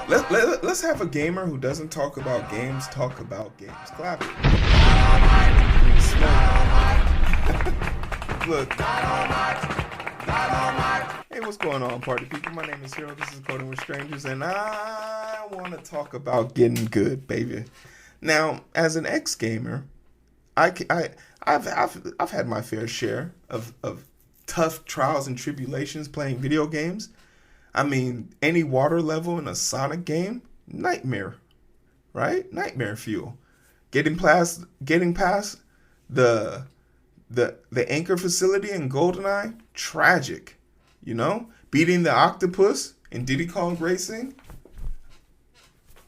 Let's have a gamer who doesn't talk about games talk about games. Clap it. Look. Hey, what's going on, party people? My name is Hero. This is Coding with Strangers, and I want to talk about getting good, baby. Now, as an ex-gamer, I've had my fair share of tough trials and tribulations playing video games. I mean, any water level in a Sonic game, nightmare, right? Nightmare fuel. Getting past the the anchor facility in GoldenEye, tragic. You know, beating the octopus in Diddy Kong Racing,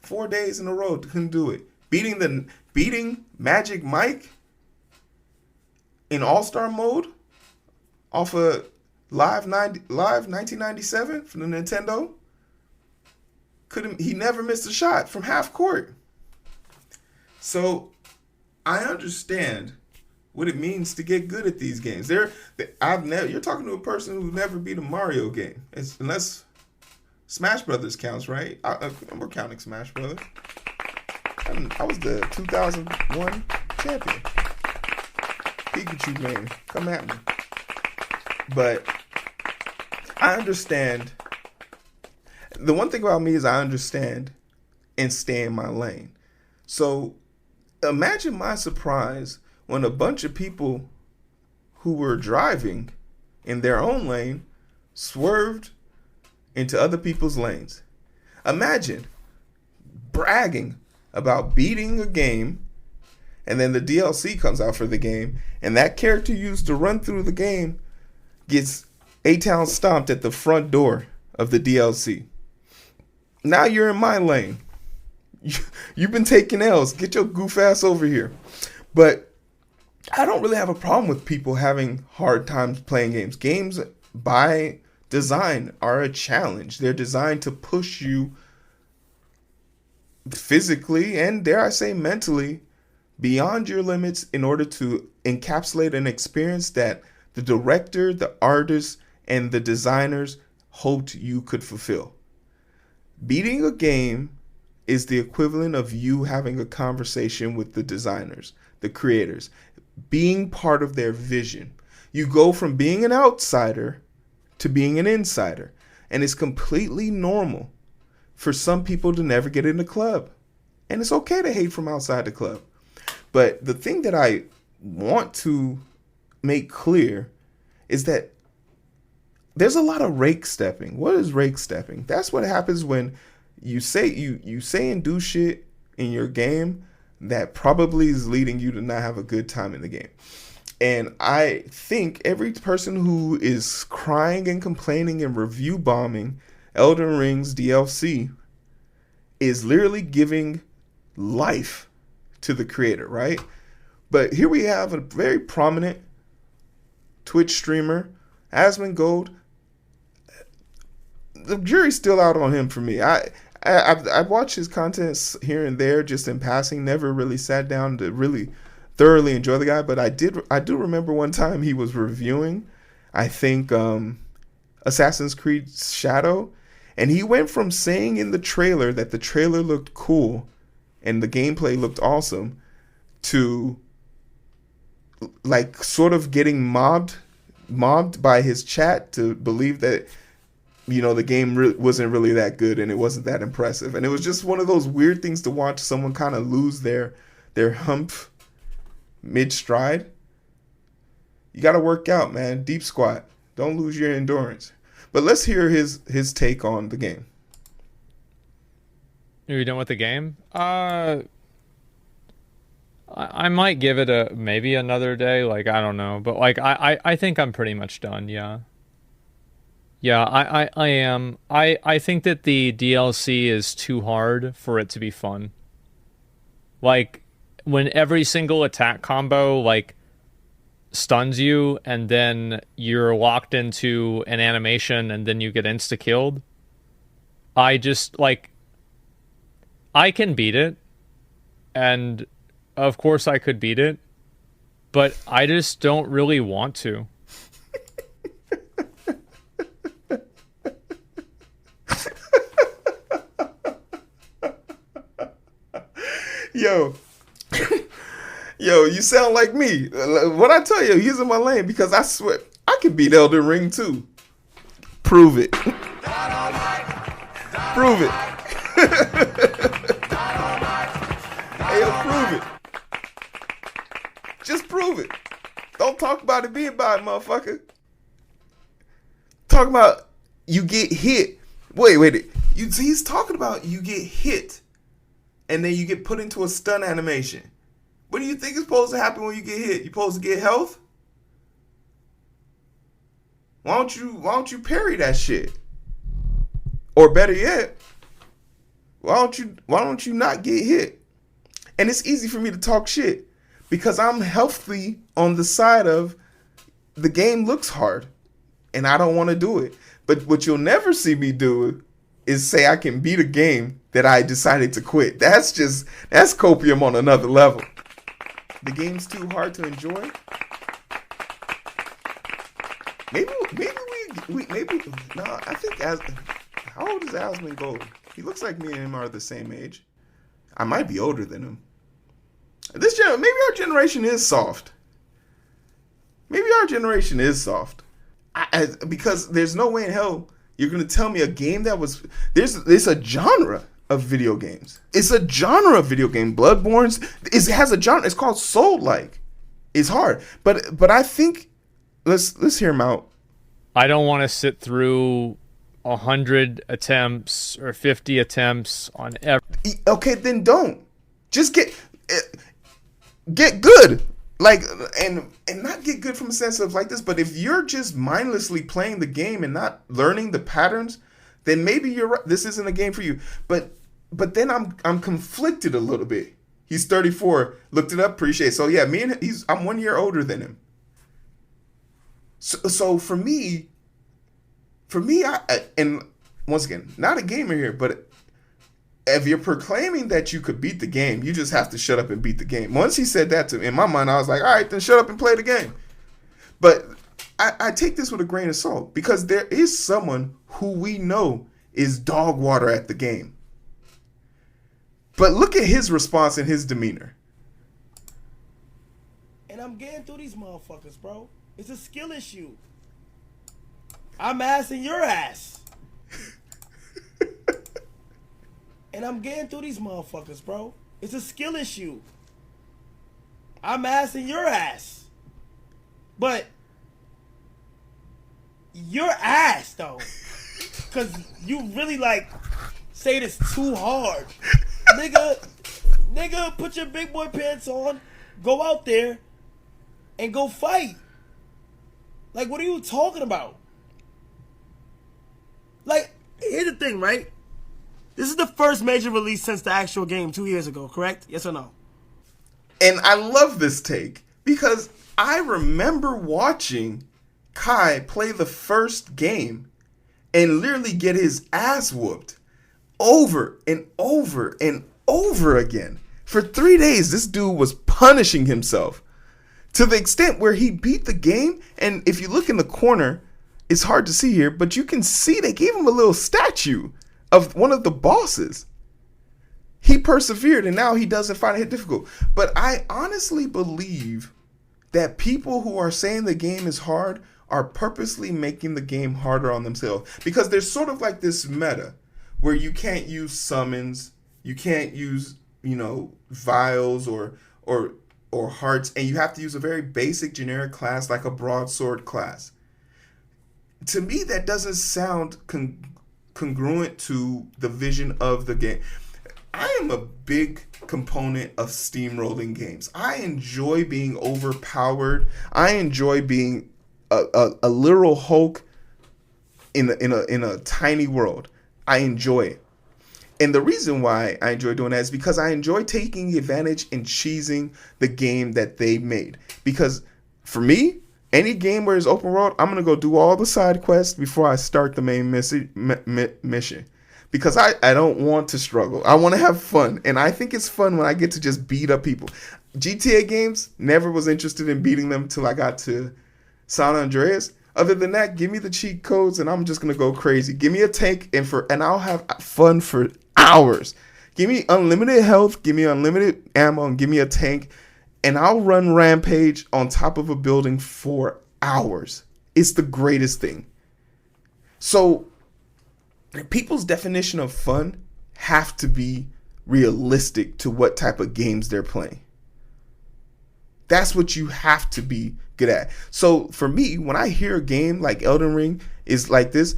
4 days in a row couldn't do it. Beating Magic Mike in All Star mode off of Live 1997 from the Nintendo. He never missed a shot from half court. So I understand what it means to get good at these games. You're talking to a person who never beat a Mario game, unless Smash Brothers counts, right? We're counting Smash Brothers. I was the 2001 champion. Pikachu man, come at me. But I understand. The one thing about me is I understand and stay in my lane. So imagine my surprise when a bunch of people who were driving in their own lane swerved into other people's lanes. Imagine bragging about beating a game, and then the DLC comes out for the game, and that character you used to run through the game gets A-Town stomped at the front door of the DLC. Now you're in my lane. You've been taking L's. Get your goof ass over here. But I don't really have a problem with people having hard times playing games. Games by design are a challenge. They're designed to push you physically and, dare I say, mentally beyond your limits in order to encapsulate an experience that the director, the artist, and the designers hoped you could fulfill. Beating a game is the equivalent of you having a conversation with the designers, the creators, being part of their vision. You go from being an outsider to being an insider. And it's completely normal for some people to never get in the club. And it's okay to hate from outside the club. But the thing that I want to make clear is that there's a lot of rake stepping. What is rake stepping? That's what happens when you say and do shit in your game that probably is leading you to not have a good time in the game. And I think every person who is crying and complaining and review bombing Elden Ring's DLC is literally giving life to the creator, right? But here we have a very prominent Twitch streamer, Asmongold. The jury's still out on him for me. I've watched his content here and there just in passing, never really sat down to really thoroughly enjoy the guy, but I do remember one time he was reviewing, I think, Assassin's Creed Shadow, and he went from saying in the trailer that the trailer looked cool and the gameplay looked awesome to like sort of getting mobbed by his chat to believe that, you know, the game wasn't really that good and it wasn't that impressive. And it was just one of those weird things to watch someone kind of lose their hump mid-stride. You got to work out, man. Deep squat. Don't lose your endurance. But let's hear his take on the game. Are you done with the game? I might give it maybe another day. Like, I don't know. But like, I think I'm pretty much done. Yeah. Yeah, I am. I think that the DLC is too hard for it to be fun. Like, when every single attack combo, like, stuns you, and then you're locked into an animation, and then you get insta-killed. I just, like, I can beat it, and of course I could beat it, but I just don't really want to. Yo, yo, you sound like me. What I tell you, he's in my lane because I swear I can beat Elden Ring too. Prove it. Prove it. Hey, yo, prove it. Just prove it. Don't talk about it, be about it, motherfucker. Talk about you get hit. Wait. He's talking about you get hit and then you get put into a stun animation. What do you think is supposed to happen when you get hit? You supposed to get health? Why don't you parry that shit? Or better yet, why don't you not get hit? And it's easy for me to talk shit because I'm healthy on the side of the game looks hard and I don't want to do it. But what you'll never see me do is say I can beat a game that I decided to quit. That's copium on another level. The game's too hard to enjoy. Maybe no. I think how old is Asmund Gold? He looks like me and him are the same age. I might be older than him. Maybe our generation is soft. Because there's no way in hell you're gonna tell me a game that was there's a genre of video games. It's a genre of video game. Bloodborne's it has a genre. It's called Soul-like. It's hard, but I think let's hear him out. I don't want to sit through 100 attempts or 50 attempts on every. Okay, then don't. Just get good. Like and not get good from a sense of like this, but if you're just mindlessly playing the game and not learning the patterns, then maybe you're right. This isn't a game for you. But then I'm conflicted a little bit. He's 34. Looked it up. Appreciate it. So yeah, I'm 1 year older than him. So for me, and once again, not a gamer here, but if you're proclaiming that you could beat the game, you just have to shut up and beat the game. Once he said that to me, in my mind, I was like, all right, then shut up and play the game. But I take this with a grain of salt because there is someone who we know is dog water at the game. But look at his response and his demeanor. And I'm getting through these motherfuckers, bro. It's a skill issue. I'm assing your ass. And I'm getting through these motherfuckers, bro. It's a skill issue. I'm assing your ass. But your ass, though. Because you really, say this too hard. Nigga, put your big boy pants on. Go out there and go fight. What are you talking about? Here's the thing, right? This is the first major release since the actual game 2 years ago, correct? Yes or no? And I love this take because I remember watching Kai play the first game and literally get his ass whooped over and over and over again. For 3 days, this dude was punishing himself to the extent where he beat the game. And if you look in the corner, it's hard to see here, but you can see they gave him a little statue of one of the bosses. He persevered and now he doesn't find it difficult. But I honestly believe that people who are saying the game is hard are purposely making the game harder on themselves. Because there's sort of like this meta where you can't use summons, you can't use, vials or hearts, and you have to use a very basic generic class like a broadsword class. To me, that doesn't sound congruent to the vision of the game. I am a big component of steamrolling games. I enjoy being overpowered. I enjoy being a literal Hulk in a tiny world. I enjoy it. And the reason why I enjoy doing that is because I enjoy taking advantage and cheesing the game that they made. Because for me, any game where it's open world, I'm going to go do all the side quests before I start the main mission. Because I don't want to struggle. I want to have fun. And I think it's fun when I get to just beat up people. GTA games, never was interested in beating them until I got to San Andreas. Other than that, give me the cheat codes and I'm just going to go crazy. Give me a tank and I'll have fun for hours. Give me unlimited health, give me unlimited ammo, and give me a tank, and I'll run Rampage on top of a building for hours. It's the greatest thing. So, people's definition of fun have to be realistic to what type of games they're playing. That's what you have to be good at. So for me, when I hear a game like Elden Ring is like this,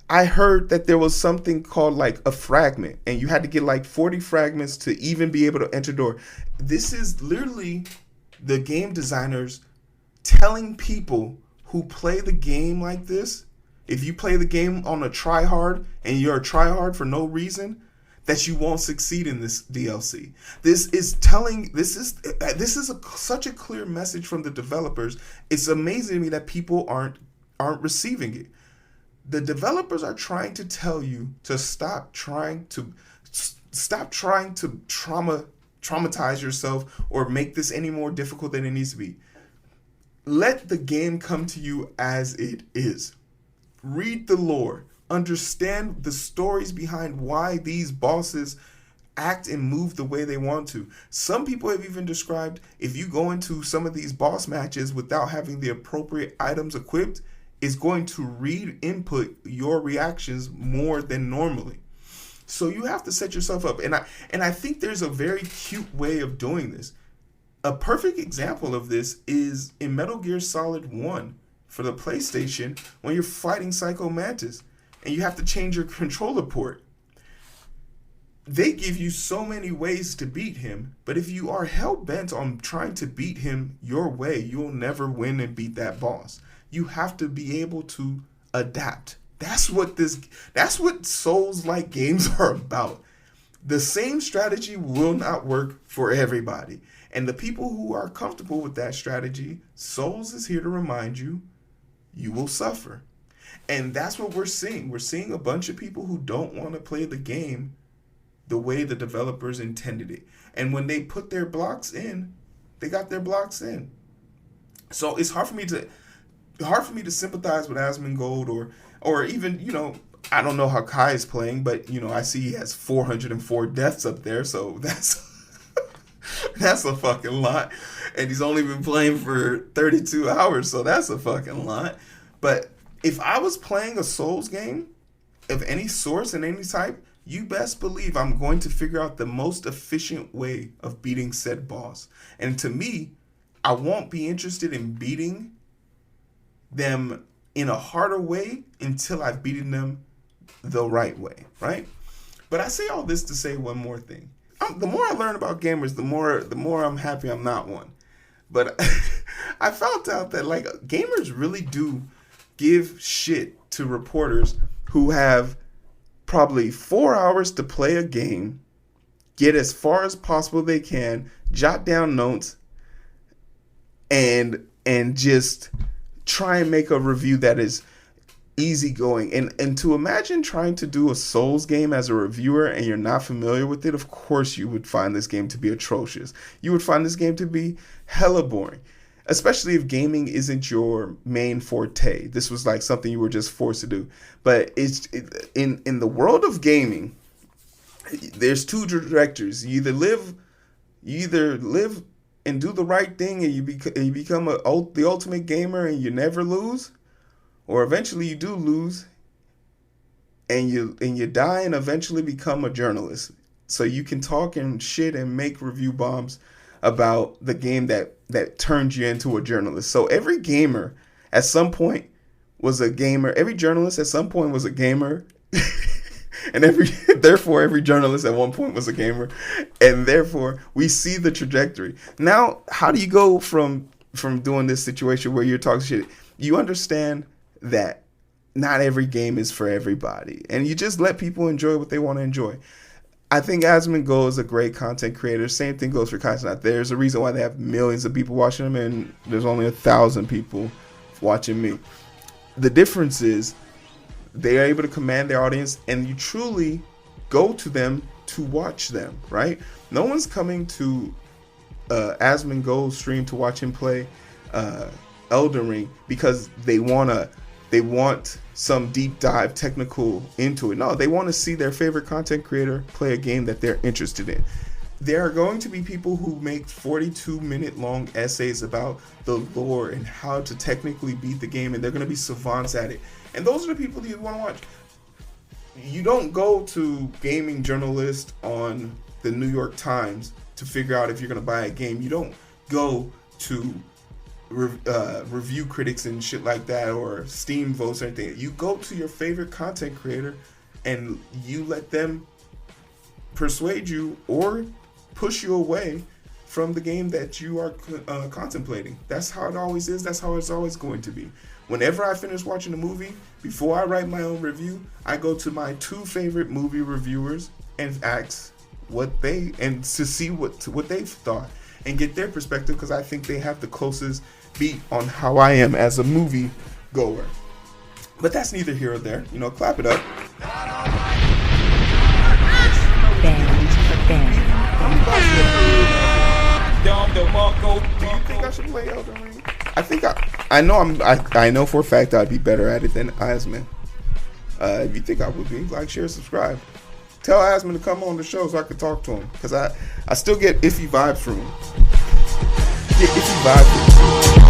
I heard that there was something called like a fragment, and you had to get like 40 fragments to even be able to enter door. This is literally the game designers telling people who play the game like this, if you play the game on a try hard and you're a try hard for no reason, that you won't succeed in this DLC. This is such a clear message from the developers. It's amazing to me that people aren't receiving it. The developers are trying to tell you to stop trying to traumatize yourself or make this any more difficult than it needs to be. Let the game come to you as it is. Read the lore. Understand the stories behind why these bosses act and move the way they want to. Some people have even described if you go into some of these boss matches without having the appropriate items equipped, it's going to read input your reactions more than normally. So you have to set yourself up. And I think there's a very cute way of doing this. A perfect example of this is in Metal Gear Solid 1 for the PlayStation when you're fighting Psycho Mantis and you have to change your controller port. They give you so many ways to beat him, but if you are hell-bent on trying to beat him your way, you'll never win and beat that boss. You have to be able to adapt. That's what Souls-like games are about. The same strategy will not work for everybody. And the people who are comfortable with that strategy, Souls is here to remind you, you will suffer. And that's what we're seeing. We're seeing a bunch of people who don't want to play the game the way the developers intended it. And when they put their blocks in, they got their blocks in. So it's hard for me to sympathize with Asmongold or even, I don't know how Kai is playing, but I see he has 404 deaths up there, so that's that's a fucking lot. And he's only been playing for 32 hours, so that's a fucking lot. But if I was playing a Souls game of any source and any type, you best believe I'm going to figure out the most efficient way of beating said boss. And to me, I won't be interested in beating them in a harder way until I've beaten them the right way, right? But I say all this to say one more thing. The more I learn about gamers, the more I'm happy I'm not one. But I found out that like gamers really do give shit to reporters who have probably 4 hours to play a game, get as far as possible they can, jot down notes, and just try and make a review that is easygoing. And to imagine trying to do a Souls game as a reviewer and you're not familiar with it, of course you would find this game to be atrocious. You would find this game to be hella boring. Especially if gaming isn't your main forte. This was like something you were just forced to do. But in the world of gaming, there's two trajectories. You either live and do the right thing and you become the ultimate gamer and you never lose, or eventually you do lose and you die and eventually become a journalist. So you can talk and shit and make review bombs about the game that turned you into a journalist. So every gamer at some point was a gamer. Every journalist at some point was a gamer. And therefore every journalist at one point was a gamer. And therefore we see the trajectory. Now, how do you go from doing this situation where you're talking shit? You understand that not every game is for everybody. And you just let people enjoy what they want to enjoy. I think Asmongold is a great content creator. Same thing goes for Kaizenat. There's a reason why they have millions of people watching them and there's only 1,000 people watching me. The difference is they are able to command their audience and you truly go to them to watch them, right? No one's coming to Asmongold's stream to watch him play Elden Ring because they want they want some deep dive technical into it. No, they want to see their favorite content creator play a game that they're interested in. There are going to be people who make 42-minute long essays about the lore and how to technically beat the game, and they're going to be savants at it. And those are the people that you want to watch. You don't go to gaming journalists on the New York Times to figure out if you're going to buy a game. You don't go to review critics and shit like that, or Steam votes or anything. You go to your favorite content creator and you let them persuade you or push you away from the game that you are contemplating. That's how it always is. That's how it's always going to be. Whenever I finish watching a movie, before I write my own review, I go to my 2 favorite movie reviewers and ask what they, and to see what they've thought and get their perspective, because I think they have the closest beat on how I am as a movie goer. But that's neither here or there. You know, clap it up. Do you think I should play Elden Ring? I think I know for a fact I'd be better at it than Asman. If you think I would be, like, share, subscribe. Tell Asman to come on the show so I can talk to him, because I still get iffy vibes from him. Get iffy vibes from him.